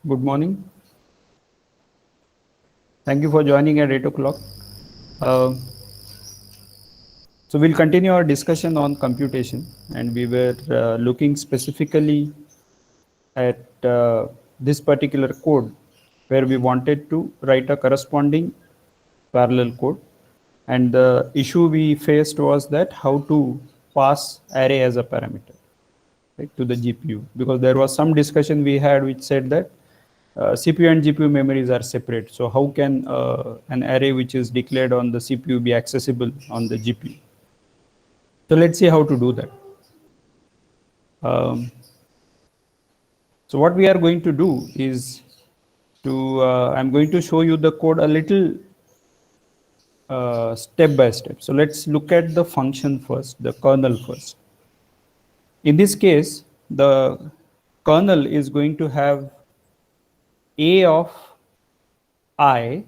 Good morning. Thank you for joining at 8 o'clock. So we'll continue our discussion on computation, and we were looking specifically at this particular code where we wanted to write a corresponding parallel code. And the issue we faced was that how to pass array as a parameter, right, to the GPU, because there was some discussion we had which said that CPU and GPU memories are separate. So how can an array which is declared on the CPU be accessible on the GPU? So let's see how to do that. So what we are going to do is I'm going to show you the code a little step by step. So let's look at the function first, the kernel first. In this case, the kernel is going to have a of I,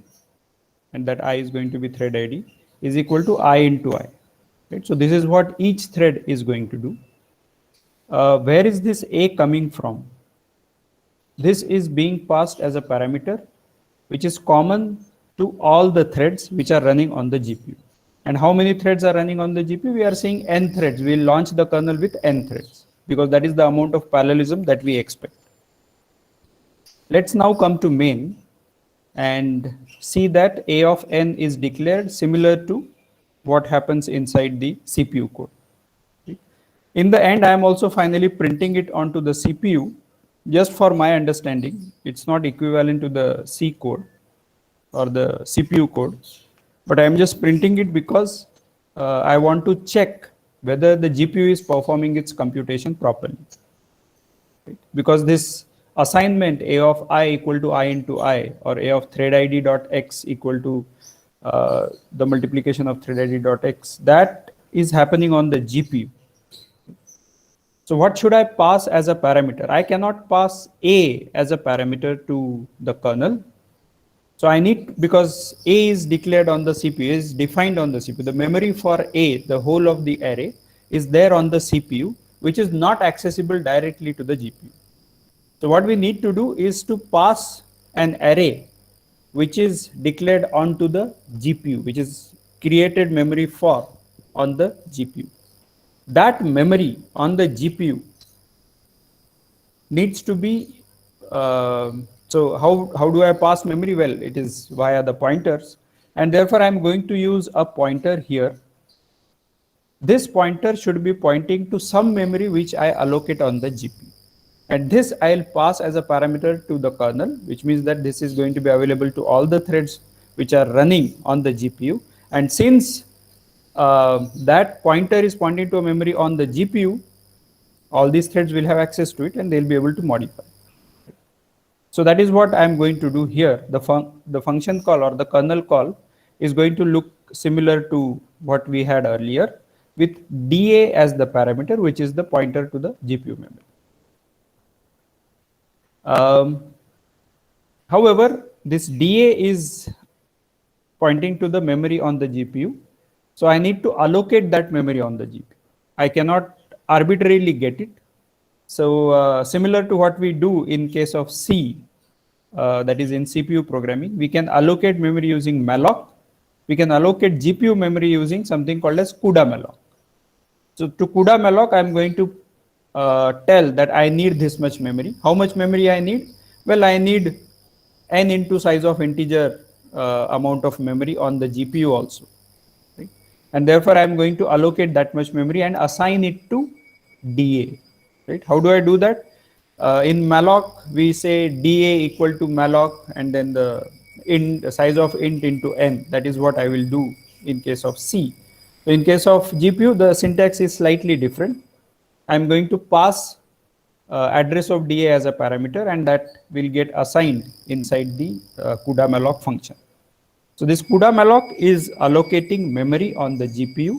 and that I is going to be thread ID, is equal to I into I. Right? So this is what each thread is going to do. Where is this A coming from? This is being passed as a parameter which is common to all the threads which are running on the GPU. And how many threads are running on the GPU? We are saying n threads. We will launch the kernel with n threads because that is the amount of parallelism that we expect. Let's now come to main and see that A of n is declared similar to what happens inside the CPU code. In the end, I am also finally printing it onto the CPU just for my understanding. It's not equivalent to the C code or the CPU code, but I am just printing it because I want to check whether the GPU is performing its computation properly. Right? Because this assignment A of I equal to I into I, or A of thread ID dot X equal to the multiplication of thread ID dot X, that is happening on the GPU. So what should I pass as a parameter? I cannot pass A as a parameter to the kernel. So I need, because A is declared on the CPU, is defined on the CPU. The memory for A, the whole of the array, is there on the CPU, which is not accessible directly to the GPU. So what we need to do is to pass an array which is declared onto the GPU, which is created memory for on the GPU. That memory on the GPU needs to be, so how do I pass memory? Well, it is via the pointers, and therefore I'm going to use a pointer here. This pointer should be pointing to some memory which I allocate on the GPU. And this I'll pass as a parameter to the kernel, which means that this is going to be available to all the threads which are running on the GPU. And since that pointer is pointing to a memory on the GPU, all these threads will have access to it and they'll be able to modify. So that is what I'm going to do here. The function call or the kernel call is going to look similar to what we had earlier, with DA as the parameter, which is the pointer to the GPU memory. However, this DA is pointing to the memory on the GPU. So I need to allocate that memory on the GPU. I cannot arbitrarily get it. So similar to what we do in case of C, that is in CPU programming, we can allocate memory using malloc. We can allocate GPU memory using something called as cudaMalloc. So to cudaMalloc, I'm going to tell that I need this much memory. How much memory I need? Well, I need n into size of integer amount of memory on the GPU also. Right? And therefore, I'm going to allocate that much memory and assign it to DA. Right? How do I do that? In malloc, we say DA equal to malloc and then the size of int into n. That is what I will do in case of C. So in case of GPU, the syntax is slightly different. I'm going to pass address of DA as a parameter, and that will get assigned inside the cudaMalloc function. So this cudaMalloc is allocating memory on the GPU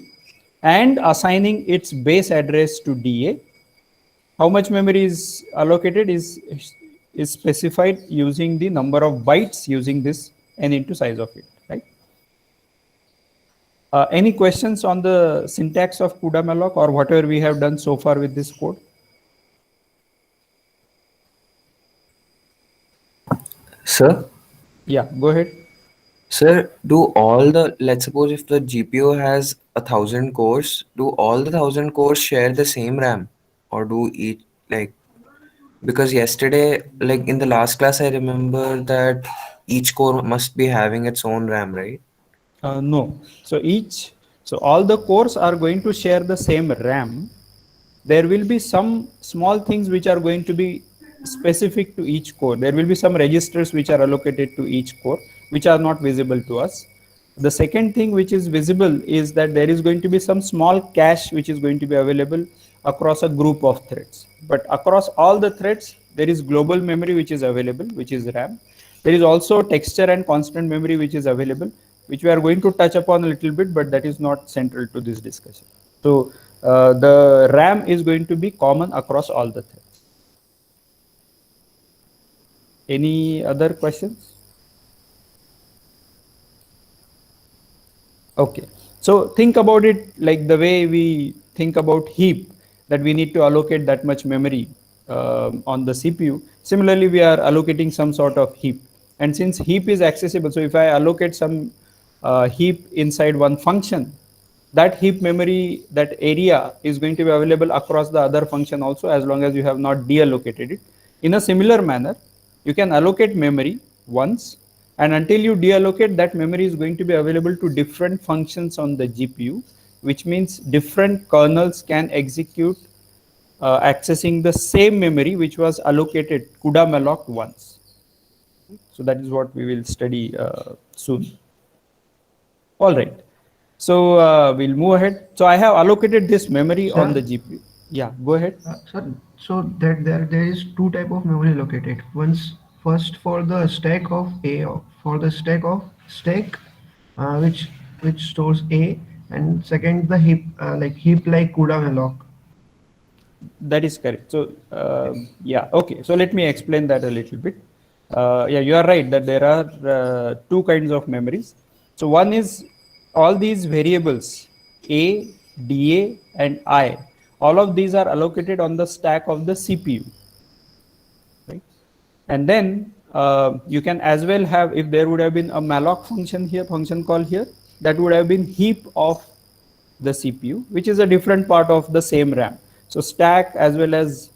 and assigning its base address to DA. How much memory is allocated is specified using the number of bytes using this n into size of it, right? Any questions on the syntax of cudaMalloc or whatever we have done so far with this code? Sir, Yeah, go ahead. sir, do all the, let's suppose if the GPU has 1,000 cores, do all the 1,000 cores share the same RAM? Or do each, like, because yesterday, like in the last class, I remember that each core must be having its own RAM, right? No. So all the cores are going to share the same RAM. There will be some small things which are going to be specific to each core. There will be some registers which are allocated to each core, which are not visible to us. The second thing which is visible is that there is going to be some small cache which is going to be available across a group of threads. But across all the threads, there is global memory which is available, which is RAM. There is also texture and constant memory which is available, which we are going to touch upon a little bit, but that is not central to this discussion. So the RAM is going to be common across all the threads. Any other questions? Okay. So think about it like the way we think about heap, that we need to allocate that much memory on the CPU. Similarly, we are allocating some sort of heap. And since heap is accessible, so if I allocate some heap inside one function, that heap memory, that area is going to be available across the other function also, as long as you have not deallocated it. In a similar manner, you can allocate memory once, and until you deallocate, that memory is going to be available to different functions on the GPU, which means different kernels can execute accessing the same memory which was allocated cudaMalloc once. So that is what we will study soon. All right. So we'll move ahead. So I have allocated this memory on the Sir, GPU. Yeah, go ahead. sir, so that there is two type of memory located. Once first for the stack of A, for the stack, which stores A, and second the heap like cudaMalloc. That is correct. So yeah, okay. So let me explain that a little bit. Yeah, you are right that there are two kinds of memories. So one is all these variables A, DA, and I. All of these are allocated on the stack of the CPU, right? And then you can as well have, if there would have been a malloc function here, function call here, that would have been heap of the CPU, which is a different part of the same RAM. So stack as well as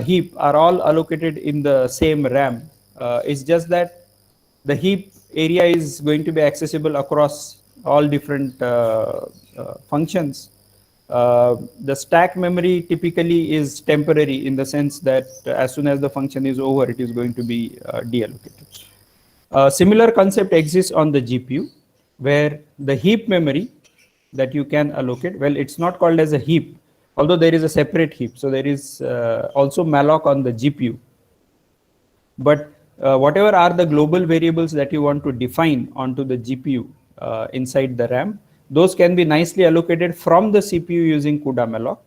heap are all allocated in the same RAM. It's just that the heap area is going to be accessible across all different functions. The stack memory typically is temporary in the sense that as soon as the function is over, it is going to be deallocated. Similar concept exists on the GPU, where the heap memory that you can allocate, well, it's not called as a heap, although there is a separate heap. So there is also malloc on the GPU. But whatever are the global variables that you want to define onto the GPU inside the RAM, those can be nicely allocated from the CPU using cudaMalloc.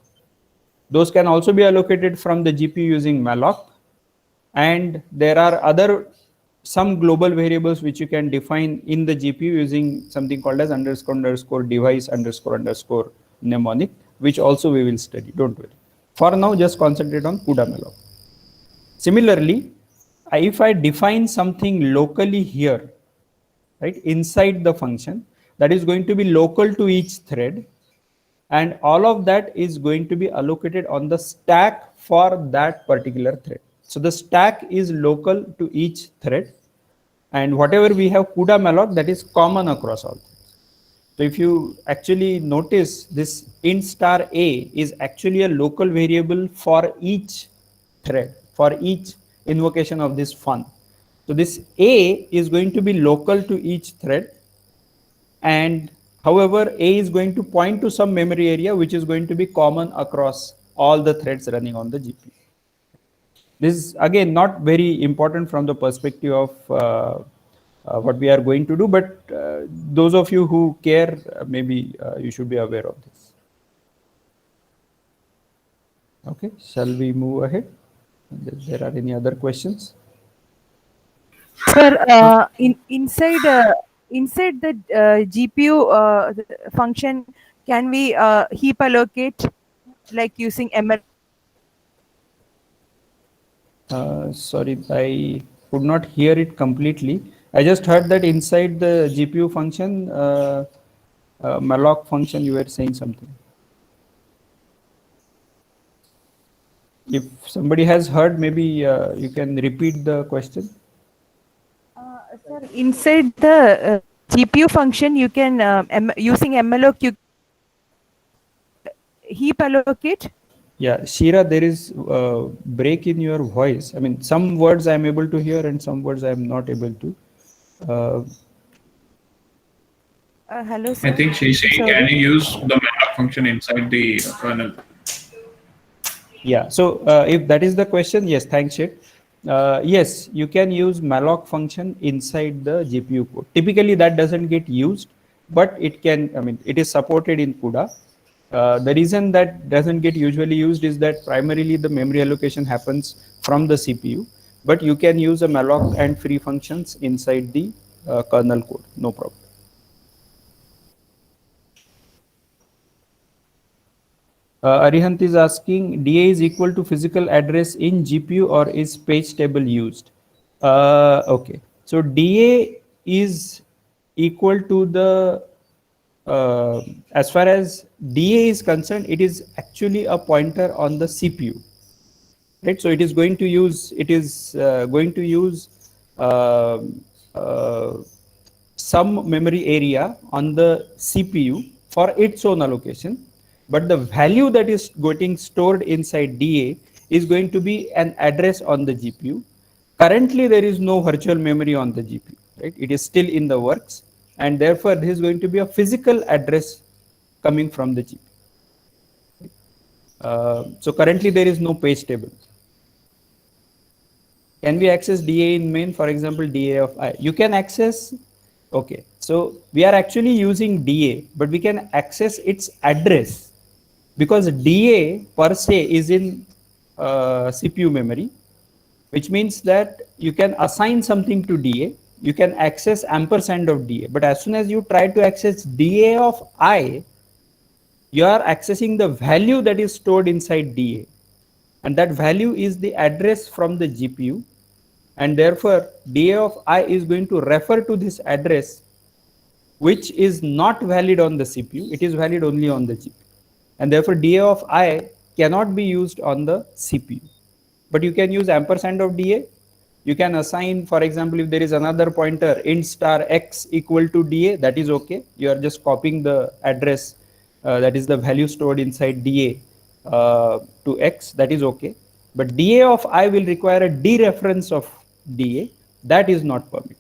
Those can also be allocated from the GPU using malloc. And there are other some global variables which you can define in the GPU using something called as underscore device underscore mnemonic, which also we will study. Don't worry. For now, just concentrate on cudaMalloc. Similarly, if I define something locally here, right, inside the function, that is going to be local to each thread, and all of that is going to be allocated on the stack for that particular thread. So the stack is local to each thread, and whatever we have cudaMalloc, that is common across all threads. So if you actually notice, this int star a is actually a local variable for each thread, for each invocation of this fun. So this a is going to be local to each thread, and however, a is going to point to some memory area which is going to be common across all the threads running on the GPU. This is again not very important from the perspective of what we are going to do, but those of you who care, maybe you should be aware of this. Okay, shall we move ahead? If there are any other questions? Sir, inside the GPU function, can we heap allocate like using ML? Sorry, could not hear it completely. I just heard that inside the GPU function, malloc function, you were saying something. If somebody has heard, maybe you can repeat the question. Sir, inside the GPU function, you can using malloc you heap allocate. Yeah, Shira, there is a break in your voice. I mean, some words I am able to hear and some words I am not able to. Hello, sir. I think she's saying, Sorry. can you use the malloc function inside the kernel? Yeah, so if that is the question, yes, thanks, Shit. Yes, you can use malloc function inside the GPU code. Typically, that doesn't get used, but it can, I mean, it is supported in CUDA. The reason that doesn't get usually used is that primarily the memory allocation happens from the CPU, but you can use a malloc and free functions inside the kernel code, no problem. Arihant is asking, DA is equal to physical address in GPU or is page table used? Okay, so DA is equal to the, as far as DA is concerned, it is actually a pointer on the CPU, right? So it is going to use, uh, uh, some memory area on the CPU for its own allocation. But the value that is getting stored inside DA is going to be an address on the GPU. Currently, there is no virtual memory on the GPU, right? It is still in the works, and therefore, this is going to be a physical address coming from the GPU. So currently, there is no page table. Can we access DA in main? For example, DA of I. You can access. Okay, so we are actually using DA, but we can access its address, because DA per se is in CPU memory, which means that you can assign something to DA, you can access ampersand of DA, but as soon as you try to access DA of I, you are accessing the value that is stored inside DA, and that value is the address from the GPU, and therefore DA of I is going to refer to this address, which is not valid on the CPU, it is valid only on the GPU. And therefore DA of I cannot be used on the CPU. But you can use ampersand of DA. You can assign, for example, if there is another pointer int star x equal to DA, that is okay. You are just copying the address, that is the value stored inside DA to x, that is okay. But DA of I will require a dereference of DA, that is not permitted.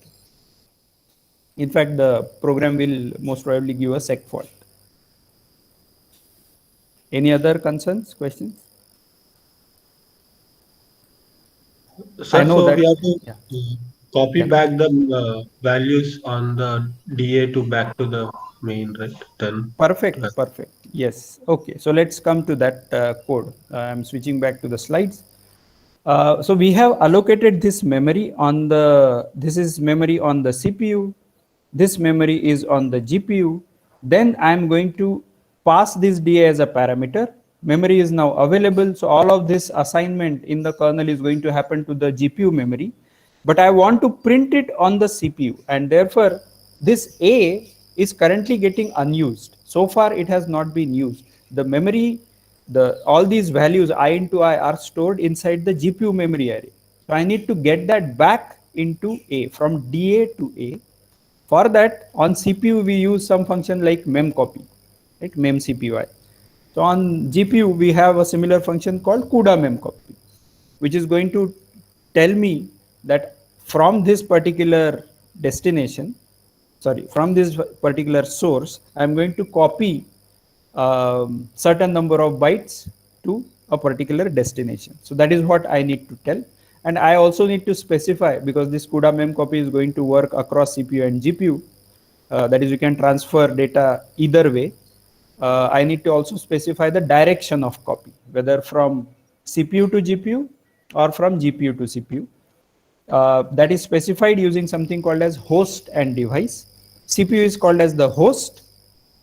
In fact, the program will most probably give a sec fault. Any other concerns, questions? Sir, I know so that, we have to yeah. copy Yeah. back the values on the DA to back to the main, right? Then Perfect, perfect. Yes. Okay. So let's come to that code. I'm switching back to the slides. So we have allocated this memory on the, this is memory on the CPU. This memory is on the GPU. Then I'm going to pass this DA as a parameter. Memory is now available. So all of this assignment in the kernel is going to happen to the GPU memory. But I want to print it on the CPU, and therefore this A is currently getting unused. So far it has not been used. The memory, all these values I into I are stored inside the GPU memory array. So I need to get that back into A, from DA to A. For that, on CPU we use some function like memcopy, right? MEMCPY. So on GPU we have a similar function called cudaMemCpy, which is going to tell me that from this particular destination, sorry, from this particular source, I'm going to copy certain number of bytes to a particular destination. So that is what I need to tell. And I also need to specify, because this cudaMemCpy is going to work across CPU and GPU, that is, you can transfer data either way. I need to also specify the direction of copy, whether from CPU to GPU or from GPU to CPU. That is specified using something called as host and device. CPU is called as the host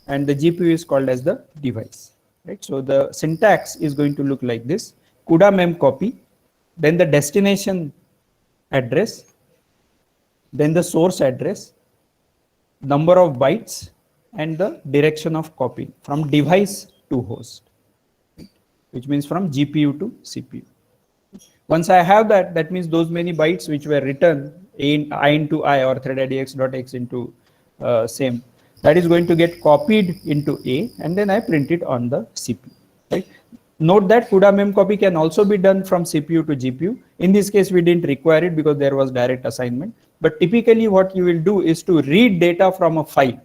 and the GPU is called as the device, right? So the syntax is going to look like this: cudaMemCpy, then the destination address, then the source address, number of bytes, and the direction of copy from device to host, which means from GPU to CPU. Once I have that, that means those many bytes which were written in I into I or thread.idx.x into same, that is going to get copied into A, and then I print it on the CPU. Right? Note that cudaMemCpy can also be done from CPU to GPU. In this case, we didn't require it because there was direct assignment. But typically what you will do is to read data from a file,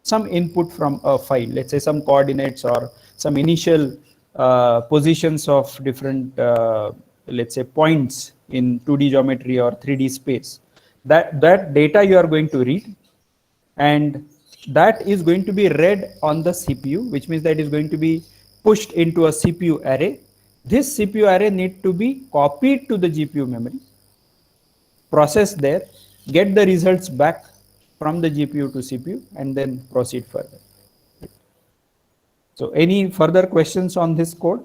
some input from a file, let's say some coordinates or some initial positions of different, let's say, points in 2D geometry or 3D space. That data you are going to read, and that is going to be read on the CPU, which means that is going to be pushed into a CPU array. This CPU array need to be copied to the GPU memory, processed there, get the results back from the GPU to CPU, and then proceed further. So any further questions on this code?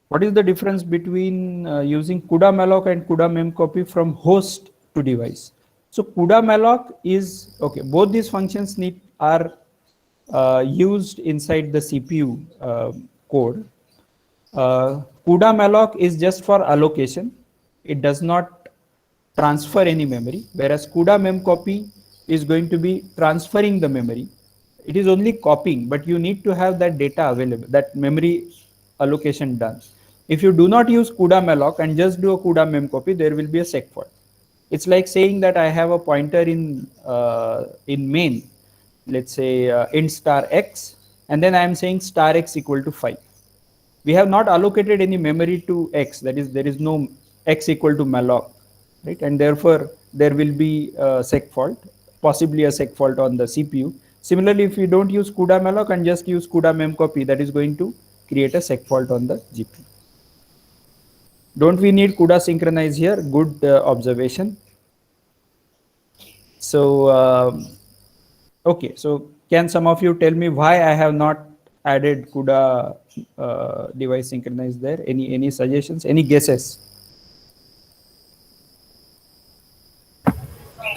What is the difference between using cudaMalloc and cudaMemCpy from host to device? So cudaMalloc is, okay, both these functions are used inside the CPU code. cudaMalloc is just for allocation. It does not transfer any memory, whereas cudaMemCpy is going to be transferring the memory. It is only copying, but you need to have that data available, that memory allocation done. If you do not use cudaMalloc and just do a cudaMemCpy, there will be a sec fault. It's like saying that I have a pointer in main, let's say int star x, and then I am saying star x equal to 5. We have not allocated any memory to x, that is, there is no x equal to malloc, right? And therefore there will be a sec fault, possibly a sec fault on the CPU. Similarly, if you don't use cudaMalloc and just use cudaMemCpy, that is going to create a sec fault on the GPU. Don't we need cudaSynchronize here? Good observation. So, okay, so can some of you tell me why I have not added CUDA device synchronize there? Any suggestions? Any guesses?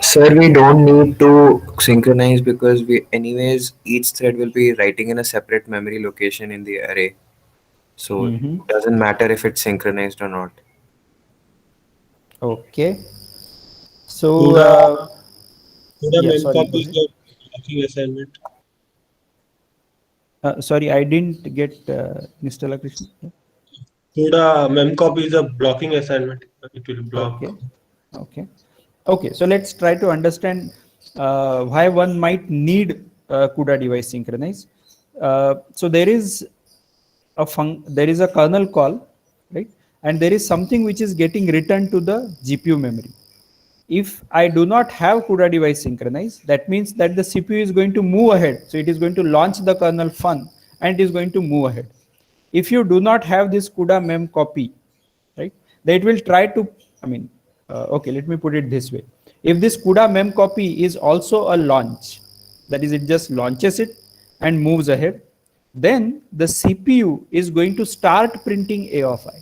Sir, we don't need to synchronize because anyways, each thread will be writing in a separate memory location in the array. So it doesn't matter if it's synchronized or not. Okay. So, cudaMemCpy is the blocking assignment. sorry, I didn't get Mr. Lakrishna. cudaMemCpy is a blocking assignment. It will block. Okay. So let's try to understand why one might need CUDA device synchronize. So there is a kernel call, right? And there is something which is getting returned to the GPU memory. If I do not have CUDA device synchronize, that means that the CPU is going to move ahead. So it is going to launch the kernel fun and it is going to move ahead. If you do not have this cudaMemCpy, right, then it will try to, okay, let me put it this way. If this cudaMemCpy is also a launch, that is, it just launches it and moves ahead, then the CPU is going to start printing A of I.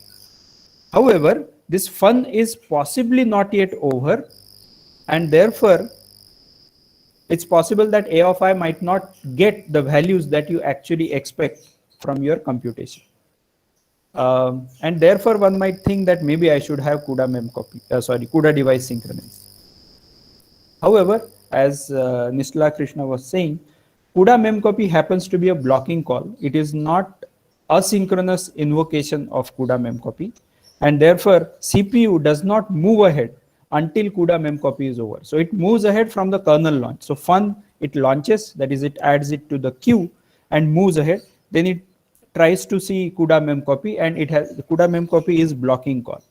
However, this fun is possibly not yet over, and therefore it's possible that A of I might not get the values that you actually expect from your computation. And therefore one might think that maybe I should have CUDA device synchronize. However, as Nishla Krishna was saying, cudaMemCpy happens to be a blocking call. It is not asynchronous invocation of cudaMemCpy, and therefore CPU does not move ahead until cudaMemCpy is over. So it moves ahead from the kernel launch. So fun, it launches, that is, it adds it to the queue and moves ahead. Then it tries to see cudaMemCpy, and it has, the cudaMemCpy is blocking call,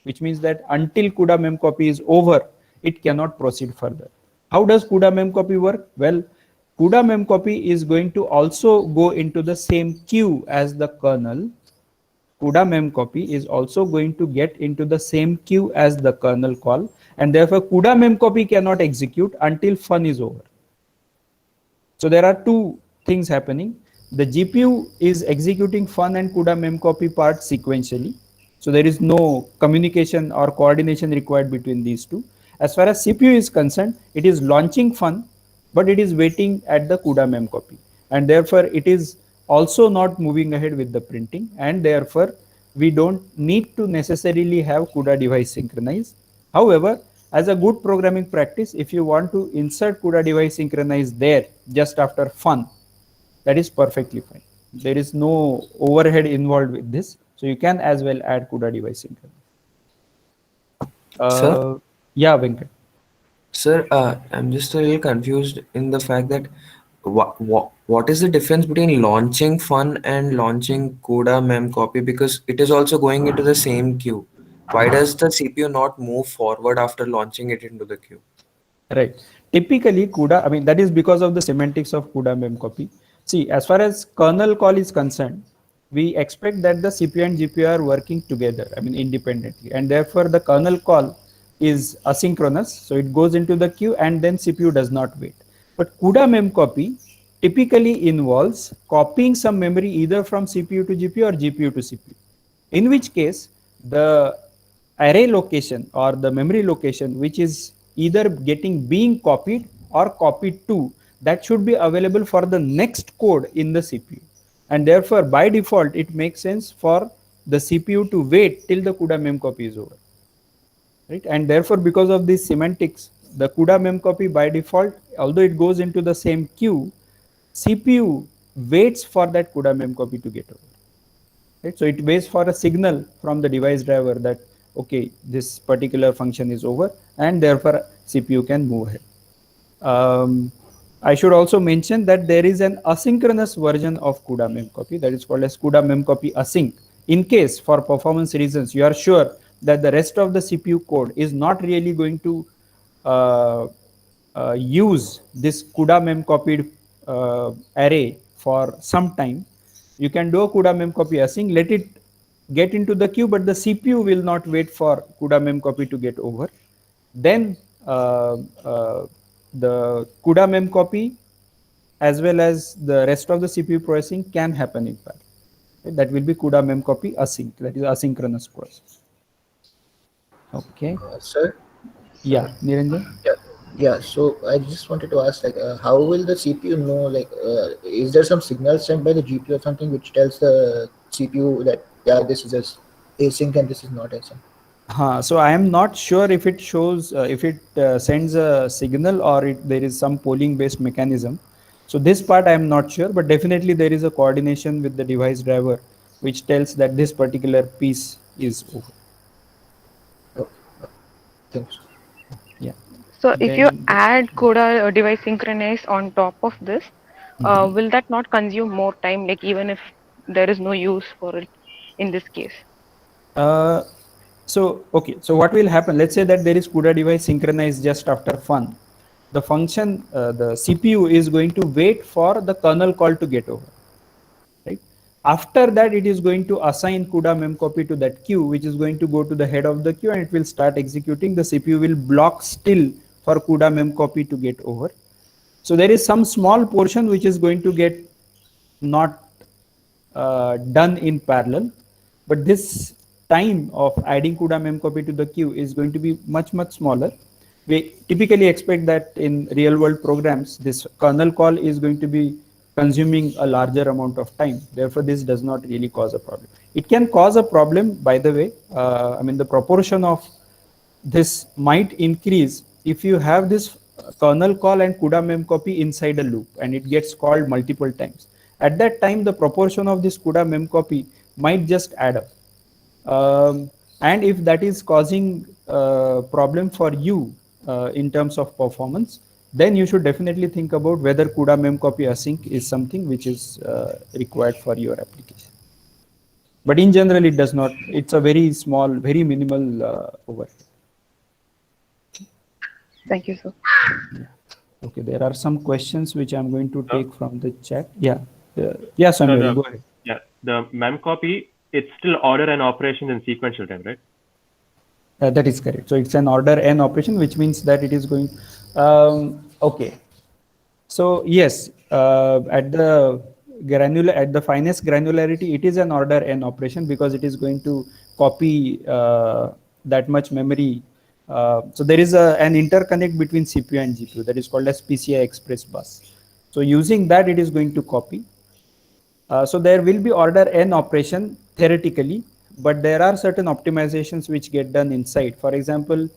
which means that until cudaMemCpy is over, it cannot proceed further. How does cudaMemCpy work? Well, cudaMemCpy is going to also go into the same queue as the kernel. cudaMemCpy is also going to get into the same queue as the kernel call, and therefore cudaMemCpy cannot execute until fun is over. So there are two things happening. The GPU is executing fun and cudaMemCpy part sequentially. So So there is no communication or coordination required between these two. As far as CPU is concerned, it is launching fun, but it is waiting at the cudaMemCpy, and therefore it is also not moving ahead with the printing, and therefore we don't need to necessarily have CUDA device synchronize. However, as a good programming practice, if you want to insert CUDA device synchronize there just after fun, that is perfectly fine. There is no overhead involved with this, so you can as well add CUDA device synchronize. Sir? Yeah, Venkat. Sir, I'm just a little confused in the fact that what is the difference between launching fun and launching cudaMemCpy, because it is also going into the same queue. Why does the CPU not move forward after launching it into the queue? Right. Typically, CUDA, I mean, that is because of the semantics of cudaMemCpy. See, as far as kernel call is concerned, we expect that the CPU and GPU are working together, I mean, independently, and therefore the kernel call is asynchronous. So it goes into the queue and then CPU does not wait. But cudaMemCpy typically involves copying some memory either from CPU to GPU or GPU to CPU, in which case the array location or the memory location which is either being copied or copied to, that should be available for the next code in the CPU, and therefore by default it makes sense for the CPU to wait till the cudaMemCpy is over, right? And therefore because of these semantics, the cudaMemCpy by default, although it goes into the same queue, CPU waits for that cudaMemCpy to get over. Right? So it waits for a signal from the device driver that okay, this particular function is over, and therefore CPU can move ahead. I should also mention that there is an asynchronous version of cudaMemCpy that is called as cudaMemCpy async. In case for performance reasons you are sure that the rest of the CPU code is not really going to use this cudaMemCpy array for some time, you can do a cudaMemCpy async, let it get into the queue, but the CPU will not wait for cudaMemCpy to get over. Then the cudaMemCpy as well as the rest of the CPU processing can happen in parallel. Okay? That will be cudaMemCpy async, that is asynchronous process. Okay. Sir? Yeah, Niranjan? Yeah, so I just wanted to ask, like, how will the CPU know, like, is there some signal sent by the GPU or something which tells the CPU that, yeah, this is async and this is not async? So I am not sure if it shows, if it sends a signal or there is some polling based mechanism. So this part I am not sure, but definitely there is a coordination with the device driver which tells that this particular piece is over. Okay. Thanks. Yeah. So if you Then- add CUDA device synchronize on top of this, will that not consume more time, like even if there is no use for it in this case? So what will happen? Let's say that there is CUDA device synchronize just after fun. The function, the CPU is going to wait for the kernel call to get over. Right? After that, it is going to assign cudaMemCpy to that queue, which is going to go to the head of the queue, and it will start executing. The CPU will block still for cudaMemCpy to get over. So there is some small portion which is going to get not done in parallel, but this time of adding cudaMemCpy to the queue is going to be much smaller. We typically expect that in real world programs, this kernel call is going to be consuming a larger amount of time. Therefore, this does not really cause a problem. It can cause a problem, by the way. I mean, the proportion of this might increase if you have this kernel call and cudaMemCpy inside a loop and it gets called multiple times. At that time, the proportion of this cudaMemCpy might just add up. And if that is causing a problem for you in terms of performance, then you should definitely think about whether cudaMemCpy async is something which is required for your application. But in general, it does not. It's a very small, very minimal overhead. Thank you, sir. Okay, there are some questions which I'm going to take from the chat. Yeah, yeah, Samuel, go ahead. Yeah, the memcopy, it's still order and operation in sequential time, right? That is correct. So it's an order n operation, which means that it is going. Okay. So yes, at the finest granularity, it is an order n operation because it is going to copy that much memory. So there is an interconnect between CPU and GPU that is called as PCI Express bus. So using that, it is going to copy. So there will be order n operation theoretically, but there are certain optimizations which get done inside. For example,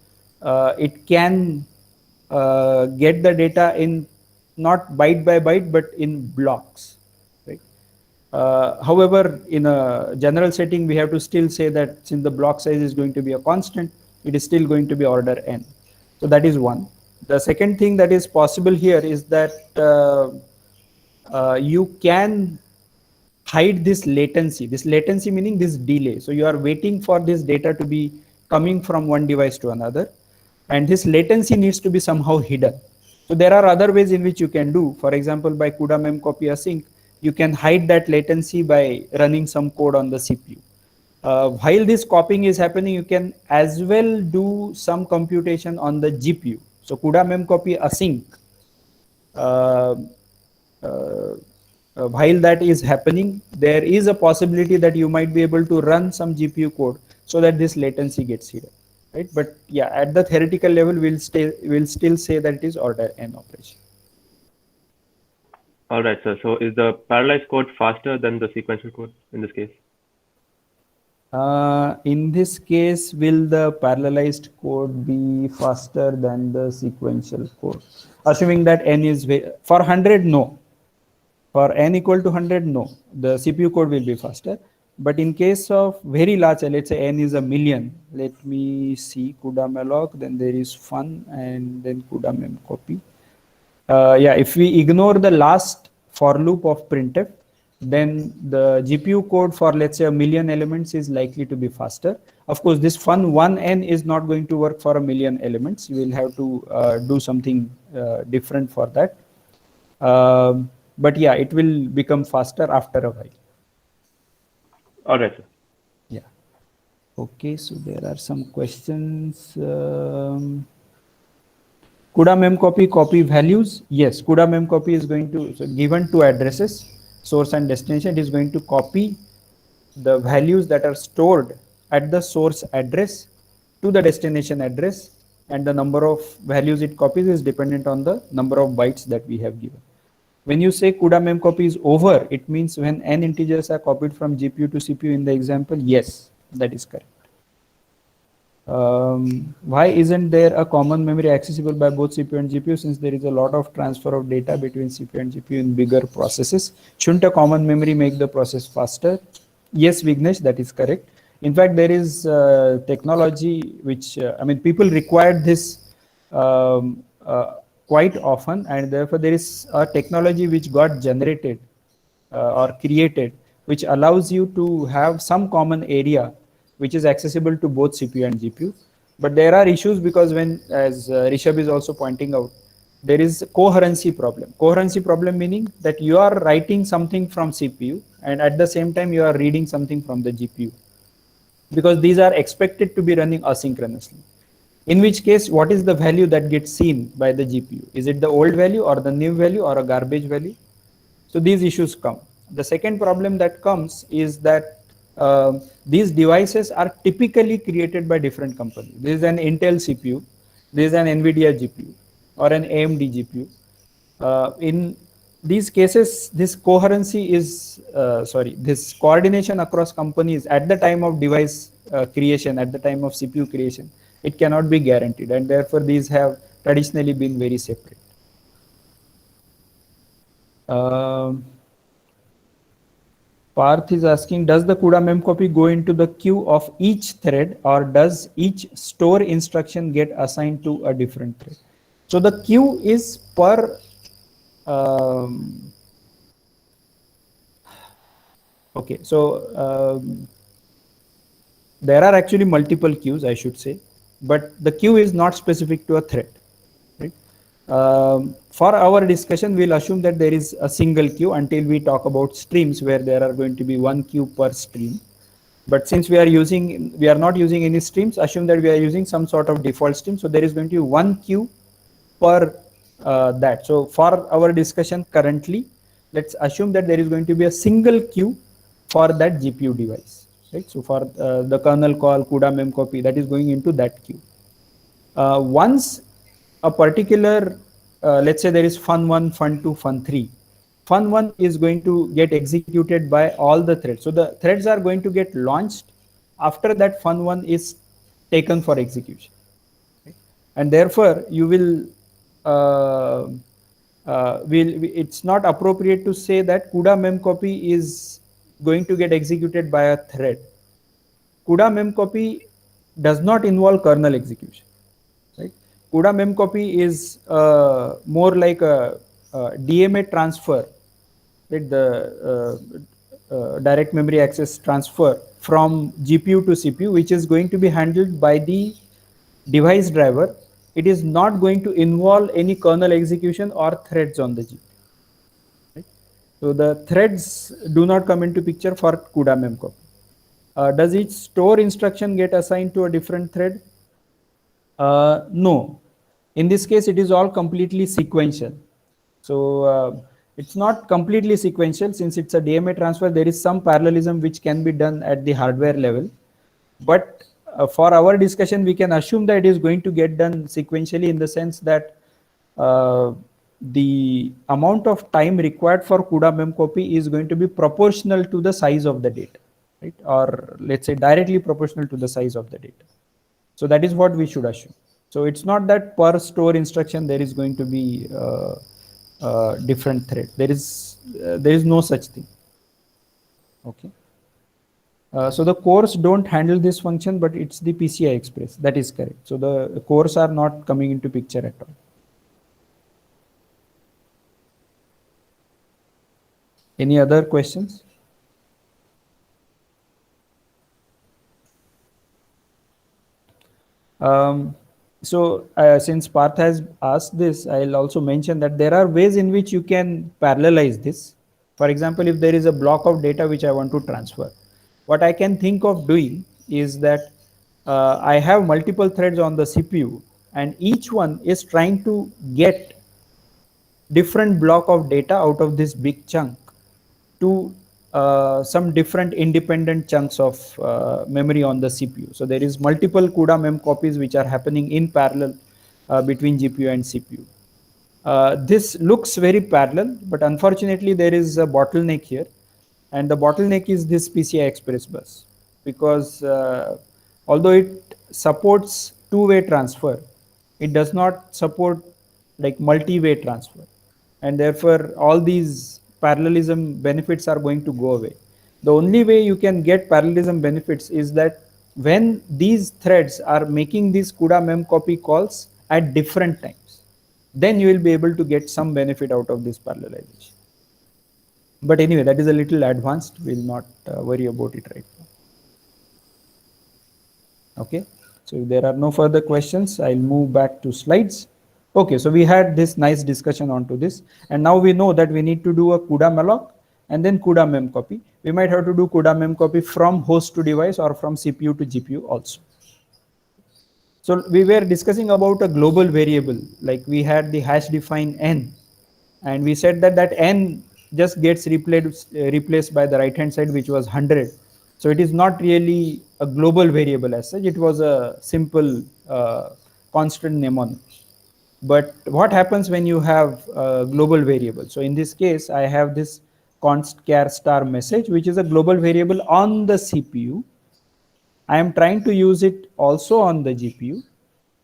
it can get the data in not byte by byte, but in blocks. Right? However, in a general setting, we have to still say that since the block size is going to be a constant, it is still going to be order n. So that is one. The second thing that is possible here is that you can hide this latency meaning this delay. So you are waiting for this data to be coming from one device to another, and this latency needs to be somehow hidden. So there are other ways in which you can do. For example, by cudaMemCpy async, you can hide that latency by running some code on the CPU. While this copying is happening, you can as well do some computation on the GPU. So cudaMemCpy async, while that is happening, there is a possibility that you might be able to run some GPU code so that this latency gets hidden, right? But yeah, at the theoretical level, we'll still say that it is order n operation. All right, sir. So is the parallelized code faster than the sequential code in this case? In this case, will the parallelized code be faster than the sequential code? Assuming that n is for 100, no. For n equal to 100, no. The CPU code will be faster. But in case of very large, let's say n is 1,000,000. Let me see cudaMalloc. Then there is fun, and then cudaMemCpy. Yeah, if we ignore the last for loop of printf, then the GPU code for let's say 1,000,000 elements is likely to be faster. Of course, this fun 1n is not going to work for 1,000,000 elements. You will have to do something different for that. But yeah, it will become faster after a while. All right, sir. Yeah. Okay, so there are some questions. cudaMemCpy copy values. Yes, cudaMemCpy is going to, so given two addresses, source and destination, it is going to copy the values that are stored at the source address to the destination address, and the number of values it copies is dependent on the number of bytes that we have given. When you say cudaMemCpy is over, it means when n integers are copied from GPU to CPU in the example, yes, that is correct. Why isn't there a common memory accessible by both CPU and GPU, since there is a lot of transfer of data between CPU and GPU in bigger processes? Shouldn't a common memory make the process faster? Yes, Vignesh, that is correct. In fact, there is technology which, I mean, people required this quite often, and therefore there is a technology which got generated or created, which allows you to have some common area which is accessible to both CPU and GPU. But there are issues because when, as Rishabh is also pointing out, there is a coherency problem. Coherency problem meaning that you are writing something from CPU and at the same time you are reading something from the GPU, because these are expected to be running asynchronously. In which case, what is the value that gets seen by the GPU? Is it the old value or the new value or a garbage value? So these issues come. The second problem that comes is that these devices are typically created by different companies. This is an Intel CPU, this is an NVIDIA GPU or an AMD GPU. In these cases, this coherency is, this coordination across companies at the time of device creation, at the time of CPU creation, it cannot be guaranteed, and therefore these have traditionally been very separate. Parth is asking, does the cudaMemCpy go into the queue of each thread, or does each store instruction get assigned to a different thread? So the queue is per okay, so there are actually multiple queues, I should say, but the queue is not specific to a thread, right? For our discussion, we'll assume that there is a single queue until we talk about streams where there are going to be one queue per stream. But since we are not using any streams, assume that we are using some sort of default stream. So there is going to be one queue per that. So for our discussion currently, let's assume that there is going to be a single queue for that GPU device. right? So for the kernel call cudaMemCpy, that is going into that queue. Once a particular, let's say there is fun1, fun2, fun3. Fun1 is going to get executed by all the threads. So the threads are going to get launched after that fun1 is taken for execution. Right? And therefore, you will, it's not appropriate to say that cudaMemCpy is going to get executed by a thread. cudaMemCpy does not involve kernel execution. Right? cudaMemCpy is more like a DMA transfer, right? The direct memory access transfer from GPU to CPU, which is going to be handled by the device driver. It is not going to involve any kernel execution or threads on the GPU. Right? So the threads do not come into picture for cudaMemCpy. Does each store instruction get assigned to a different thread? No. In this case, it is all completely sequential. So it's not completely sequential. Since it's a DMA transfer, there is some parallelism which can be done at the hardware level. But for our discussion, we can assume that it is going to get done sequentially, in the sense that the amount of time required for cudaMemCpy is going to be proportional to the size of the data, right? Or let's say directly proportional to the size of the data. So that is what we should assume. So it's not that per store instruction there is going to be different thread. There is no such thing. Okay. So the cores don't handle this function, but it's the PCI Express. That is correct. So the cores are not coming into picture at all. Any other questions? Since Parth has asked this, I'll also mention that there are ways in which you can parallelize this. For example, if there is a block of data which I want to transfer, what I can think of doing is that I have multiple threads on the CPU, and each one is trying to get different block of data out of this big chunk to some different independent chunks of memory on the CPU. So there is multiple cudaMemCpys which are happening in parallel between GPU and CPU. This looks very parallel, but unfortunately there is a bottleneck here, and the bottleneck is this PCI Express bus, because although it supports two-way transfer, it does not support like multi-way transfer, and therefore all these parallelism benefits are going to go away. The only way you can get parallelism benefits is that when these threads are making these cudaMemCpy calls at different times, then you will be able to get some benefit out of this parallelization. But anyway, that is a little advanced. We'll not worry about it right now. Okay, so if there are no further questions, I'll move back to slides. Okay, so we had this nice discussion onto this, and now we know that we need to do a cudaMalloc and then cudaMemCpy. We might have to do cudaMemCpy from host to device or from CPU to GPU also. So we were discussing about a global variable, like we had the hash define n, and we said that that n just gets replaced by the right hand side, which was 100. So it is not really a global variable as such. It was a simple constant mnemonic. But what happens when you have a global variable? So in this case, I have this const char star message, which is a global variable on the CPU. I am trying to use it also on the GPU,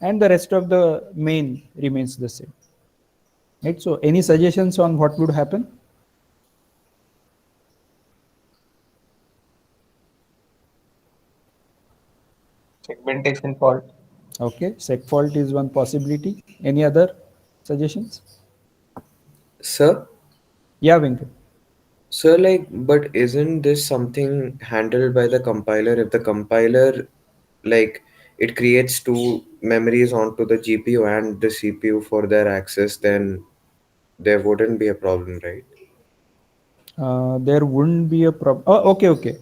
and the rest of the main remains the same. Right? So any suggestions on what would happen? Segmentation fault. Okay, seg fault is one possibility. Any other suggestions? Sir? Yeah, Venkat. Sir, like, but isn't this something handled by the compiler? If the compiler, like, it creates two memories onto the GPU and the CPU for their access, then there wouldn't be a problem, right? There wouldn't be a problem. Oh, okay, okay.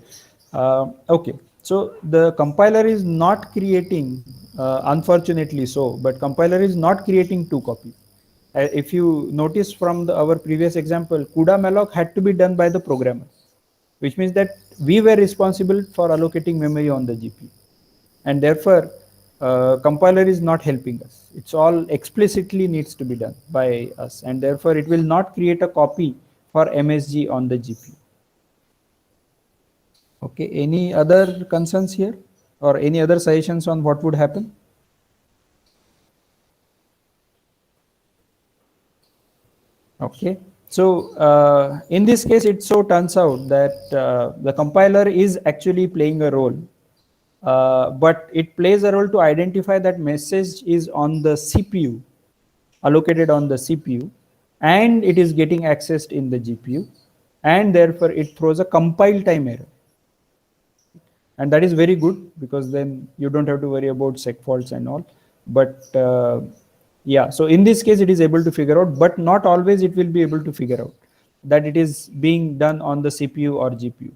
Okay, so the compiler is not creating, unfortunately so, but compiler is not creating two copies. If you notice from our previous example, cudaMalloc had to be done by the programmer. which means that we were responsible for allocating memory on the GPU, and therefore compiler is not helping us. It's all explicitly needs to be done by us, and therefore it will not create a copy for MSG on the GPU. Okay, any other concerns here or any other suggestions on what would happen? Okay, so in this case, it so turns out that the compiler is actually playing a role, but it plays a role to identify that message is on the CPU, allocated on the CPU, and it is getting accessed in the GPU, and therefore it throws a compile time error. And that is very good, because then you don't have to worry about sec faults and all. But yeah, so in this case it is able to figure out, but not always it will be able to figure out that it is being done on the CPU or GPU.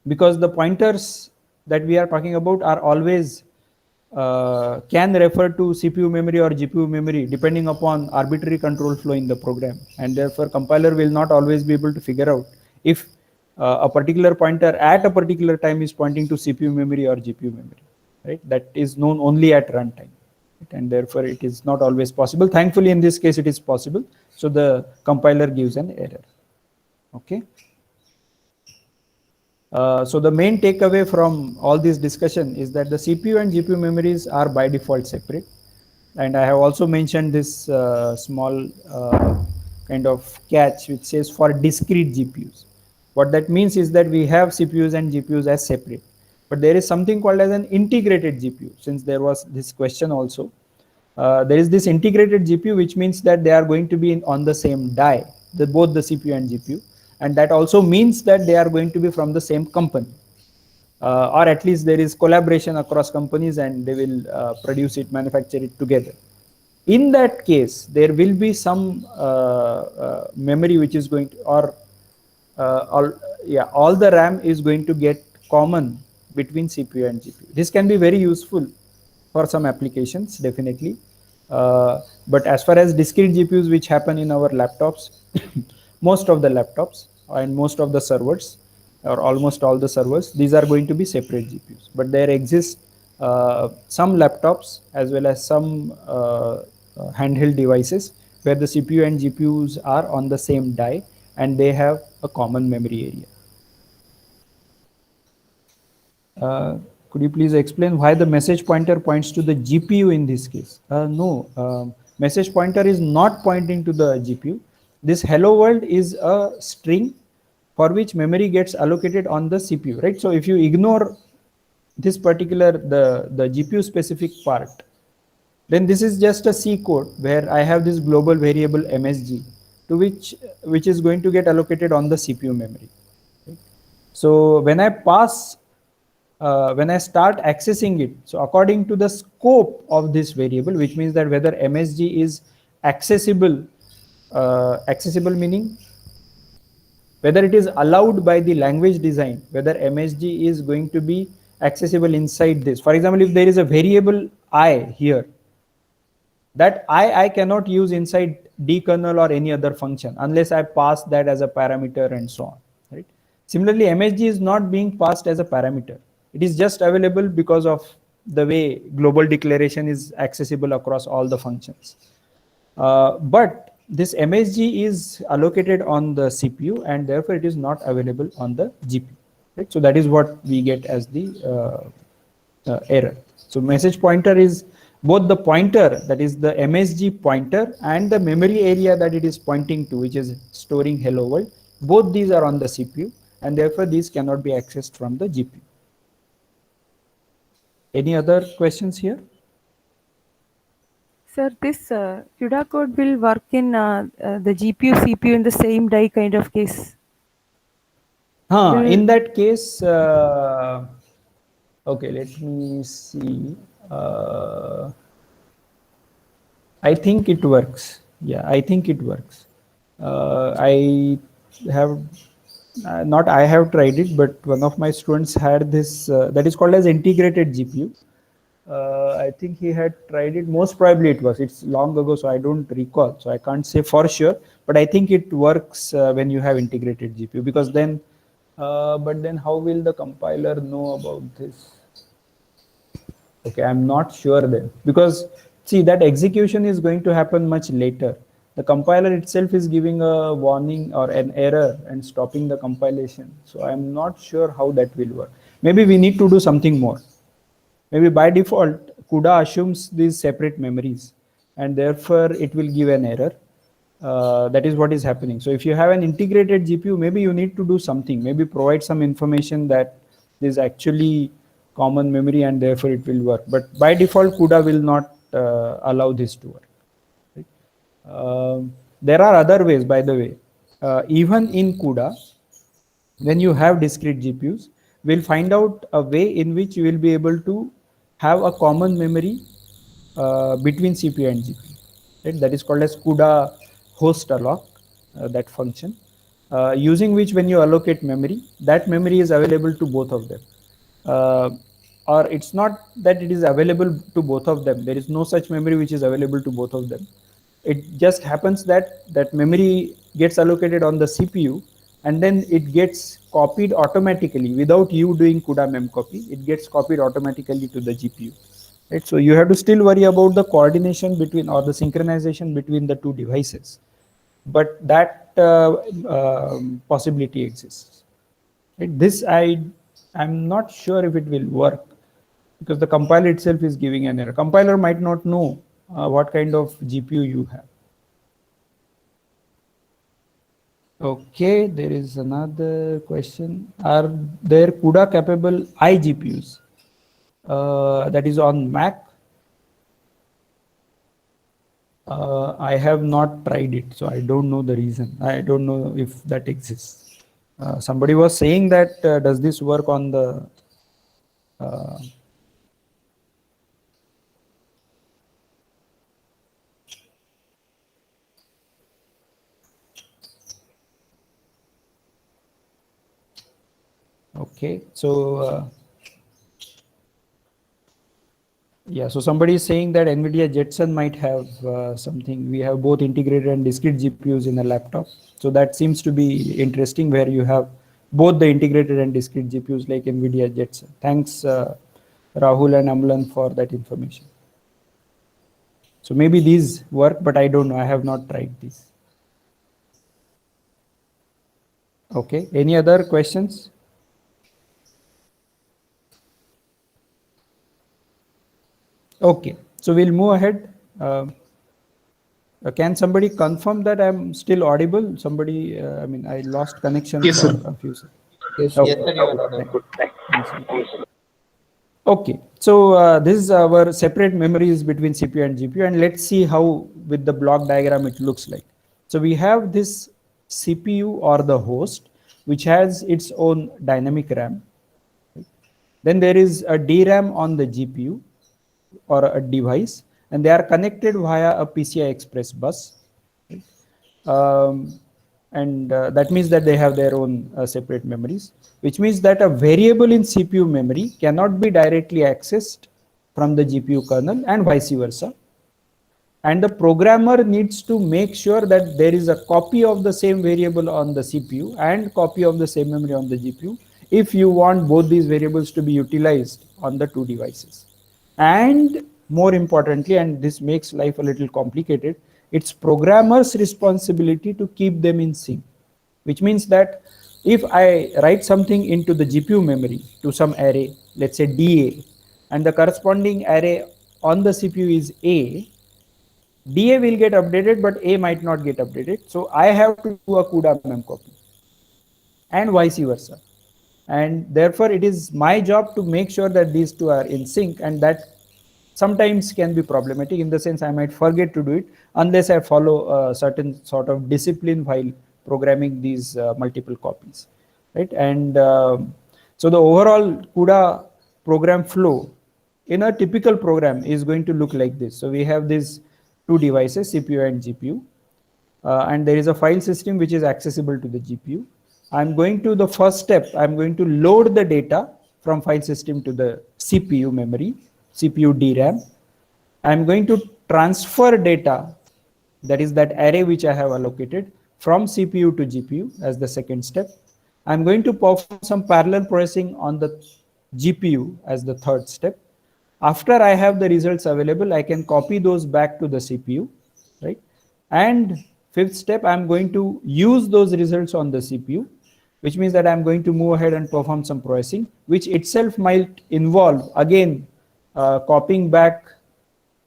Because the pointers that we are talking about are always can refer to CPU memory or GPU memory depending upon arbitrary control flow in the program, and therefore compiler will not always be able to figure out if a particular pointer at a particular time is pointing to CPU memory or GPU memory, right? That is known only at runtime, right? And therefore it is not always possible. Thankfully, in this case, it is possible. So the compiler gives an error. Okay. So the main takeaway from all this discussion is that the CPU and GPU memories are by default separate. And I have also mentioned this small kind of catch which says for discrete GPUs. What that means is that we have CPUs and GPUs as separate, but there is something called as an integrated GPU. Since there was this question also, there is this integrated GPU, which means that they are going to be on the same die, both the CPU and GPU, and that also means that they are going to be from the same company, or at least there is collaboration across companies and they will produce it, manufacture it together. In that case, there will be some memory which is going to, or all the RAM is going to get common between CPU and GPU. This can be very useful for some applications, definitely. But as far as discrete GPUs which happen in our laptops, most of the laptops and most of the servers, or almost all the servers, these are going to be separate GPUs. But there exist some laptops as well as some handheld devices where the CPU and GPUs are on the same die and they have a common memory area. Could you please explain why the message pointer points to the GPU in this case? No, message pointer is not pointing to the GPU. This hello world is a string for which memory gets allocated on the CPU, right? So if you ignore this particular, the GPU specific part, then this is just a C code where I have this global variable MSG to which is going to get allocated on the CPU memory. Okay? So when I pass, when I start accessing it, so according to the scope of this variable, which means that whether MSG is accessible, accessible meaning whether it is allowed by the language design, whether MSG is going to be accessible inside this. For example, if there is a variable I here, that I cannot use inside dkernel or any other function unless I pass that as a parameter and so on, right? Similarly, MSG is not being passed as a parameter. It is just available because of the way global declaration is accessible across all the functions. But this MSG is allocated on the CPU and therefore it is not available on the GPU, right? So that is what we get as the error. So message pointer is both the pointer, that is the MSG pointer, and the memory area that it is pointing to, which is storing hello world. Both these are on the CPU and therefore these cannot be accessed from the GPU. Any other questions here? Sir, this CUDA code will work in the GPU, CPU in the same die kind of case. In that case, okay, let me see. I think it works. Yeah, I think it works. I have not I have tried it, but one of my students had this that is called as integrated GPU. I think he had tried it. Most probably it was. It's long ago, so I don't recall. So I can't say for sure. But I think it works when you have integrated GPU, because then. But then how will the compiler know about this? Okay, I'm not sure then, because see, that execution is going to happen much later. The compiler itself is giving a warning or an error and stopping the compilation. So I'm not sure how that will work. Maybe we need to do something more. Maybe by default, CUDA assumes these separate memories, and therefore it will give an error. That is what is happening. So if you have an integrated GPU, maybe you need to do something, maybe provide some information that is actually common memory and therefore it will work. But by default, CUDA will not allow this to work. Right? There are other ways, by the way. Even in CUDA, when you have discrete GPUs, we'll find out a way in which you will be able to have a common memory between CPU and GPU. Right? That is called as CUDA host alloc, that function, using which when you allocate memory, that memory is available to both of them. Or it's not that it is available to both of them. There is no such memory which is available to both of them. It just happens that that memory gets allocated on the CPU, and then it gets copied automatically without you doing cudaMemCpy. It gets copied automatically to the GPU. Right? So you have to still worry about the coordination between, or the synchronization between the two devices. But that possibility exists. Right? This I'm not sure if it will work, because the compiler itself is giving an error. Compiler might not know what kind of GPU you have. Okay, there is another question. Are there CUDA capable iGPUs? That is on Mac. I have not tried it, so I don't know the reason. I don't know if that exists. Somebody was saying that does this work on the okay, so yeah, so somebody is saying that NVIDIA Jetson might have something. We have both integrated and discrete GPUs in a laptop. So that seems to be interesting, where you have both the integrated and discrete GPUs like NVIDIA Jetson. Thanks, Rahul and Amlan, for that information. So maybe these work, but I don't know. I have not tried these. Okay, any other questions? Okay, so we'll move ahead. Can somebody confirm that I'm still audible? Somebody, I mean, I lost connection Yes, for sir. a few seconds. Yes, Okay. yes, sir, you are audible. Okay, so this is our separate memories between CPU and GPU, and let's see how with the block diagram it looks like. So we have this CPU or the host, which has its own dynamic RAM. Then there is a DRAM on the GPU or a device, and they are connected via a PCI Express bus. And that means that they have their own separate memories, which means that a variable in CPU memory cannot be directly accessed from the GPU kernel and vice versa. And the programmer needs to make sure that there is a copy of the same variable on the CPU and copy of the same memory on the GPU, if you want both these variables to be utilized on the two devices. And more importantly, and this makes life a little complicated, it's programmer's responsibility to keep them in sync, which means that if I write something into the GPU memory to some array, let's say DA, and the corresponding array on the CPU is A, DA will get updated, but A might not get updated. So I have to do a cudaMemCpy and vice versa. And therefore it is my job to make sure that these two are in sync, and that sometimes can be problematic, in the sense I might forget to do it unless I follow a certain sort of discipline while programming these multiple copies, right? And so the overall CUDA program flow in a typical program is going to look like this. So we have these two devices, CPU and GPU, and there is a file system which is accessible to the GPU. I'm going to the first step, I'm going to load the data from file system to the CPU memory. CPU DRAM. I'm going to transfer data, that is that array which I have allocated, from CPU to GPU as the second step. I'm going to perform some parallel processing on the GPU as the third step. After I have the results available, I can copy those back to the CPU, right? And fifth step, I'm going to use those results on the CPU, which means that I'm going to move ahead and perform some processing, which itself might involve, again, copying back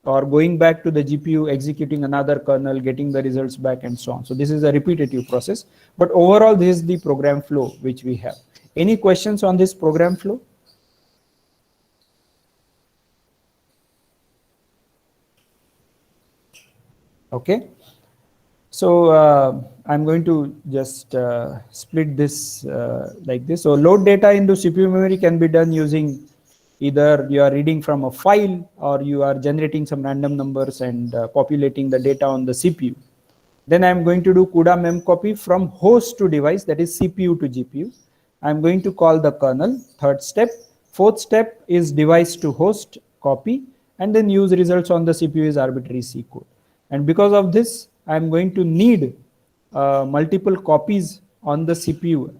or going back to the GPU, executing another kernel, getting the results back, and so on. So this is a repetitive process. But overall, this is the program flow which we have. Any questions on this program flow? Okay. So I'm going to just split this like this. So load data into CPU memory can be done using either you are reading from a file or you are generating some random numbers and populating the data on the CPU. Then I'm going to do cudaMemCpy from host to device, that is CPU to GPU. I'm going to call the kernel, third step. Fourth step is device to host copy, and then use results on the CPU is arbitrary C code. And because of this, I'm going to need multiple copies on the CPU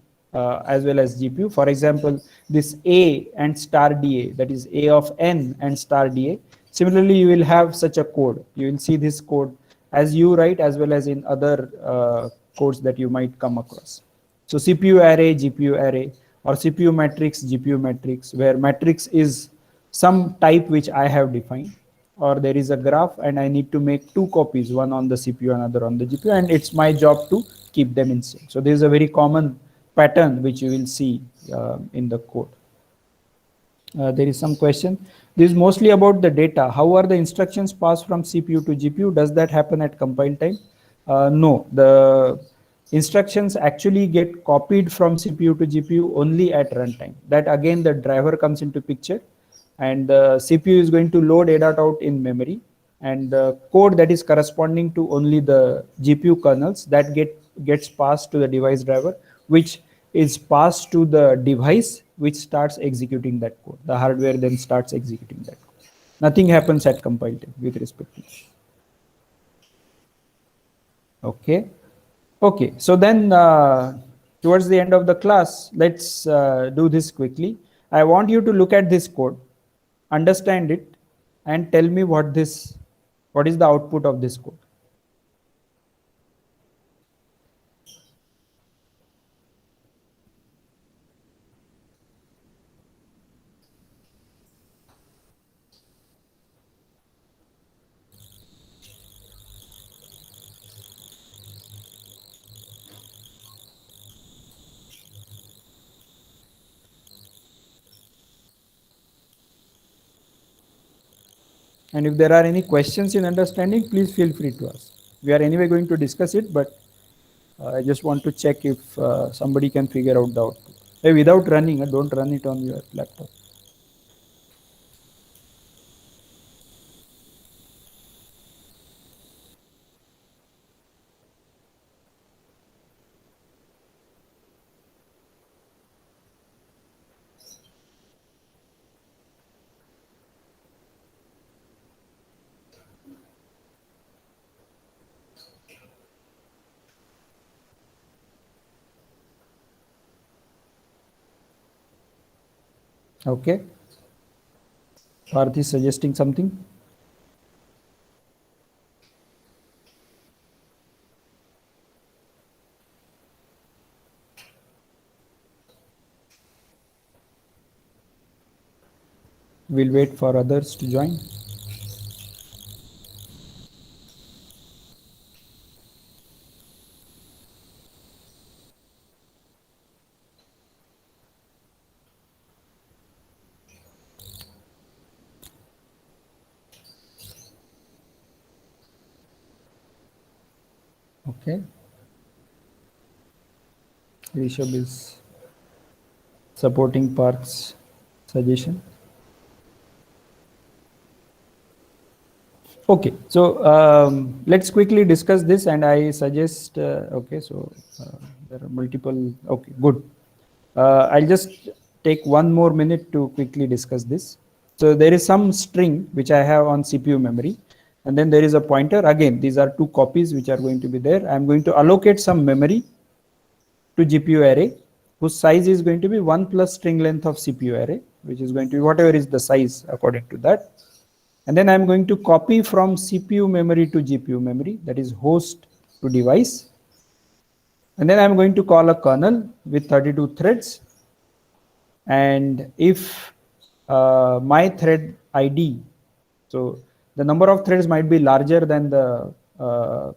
as well as GPU. For example, this A and star DA, that is A of N and star DA. Similarly, you will have such a code. You will see this code as you write as well as in other codes that you might come across. So CPU array, GPU array, or CPU matrix, GPU matrix, where matrix is some type which I have defined, or there is a graph and I need to make two copies, one on the CPU, another on the GPU, and it's my job to keep them in sync. So this is a very common pattern which you will see in the code. There is some question. This is mostly about the data. How are the instructions passed from CPU to GPU? Does that happen at compile time? No, the instructions actually get copied from CPU to GPU only at runtime. That again, the driver comes into picture, and the CPU is going to load A.out in memory, and the code that is corresponding to only the GPU kernels that gets passed to the device driver, which is passed to the device which starts executing that code. The hardware then starts executing that code. Nothing happens at compile time with respect to this. Okay. Okay. So then towards the end of the class, let's do this quickly. I want you to look at this code, understand it, and tell me what is the output of this code. And if there are any questions in understanding, please feel free to ask. We are anyway going to discuss it, but I just want to check if somebody can figure out the output. Hey, without running, don't run it on your laptop. Okay. Parth is suggesting something. We'll wait for others to join. Okay. Rishabh is supporting Parth's suggestion. Okay, so let's quickly discuss this, and I suggest, okay, so there are multiple, okay, good. I'll just take one more minute to quickly discuss this. So there is some string which I have on CPU memory, and then there is a pointer. Again, these are two copies which are going to be there. I'm going to allocate some memory to GPU array whose size is going to be 1 plus string length of CPU array, which is going to be whatever is the size according to that. And then I'm going to copy from CPU memory to GPU memory, that is host to device. And then I'm going to call a kernel with 32 threads. And if my thread ID, so the number of threads might be larger than the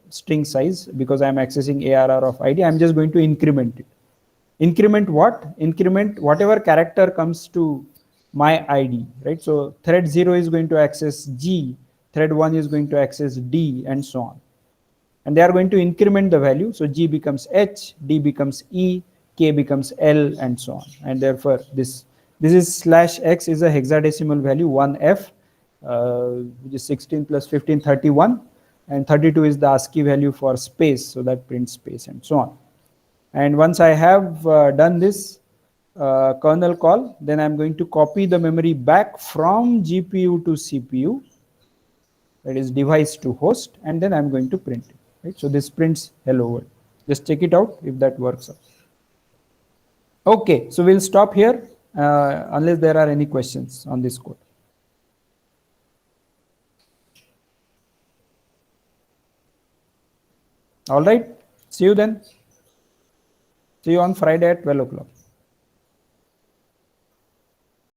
string size because I'm accessing ARR of ID, I'm just going to increment it. Increment what? Increment whatever character comes to my ID, right? So thread 0 is going to access G, thread 1 is going to access D, and so on. And they are going to increment the value. So G becomes H, D becomes E, K becomes L, and so on. And therefore this is /x is a hexadecimal value 1F, which is 16 plus 15, 31, and 32 is the ASCII value for space, so that prints space, and so on. And once I have done this kernel call, then I'm going to copy the memory back from GPU to CPU, that is device to host, and then I'm going to print it. Right? So this prints hello world. Just check it out if that works out. Okay, so we'll stop here unless there are any questions on this code. All right, see you then. See you on Friday at 12 o'clock.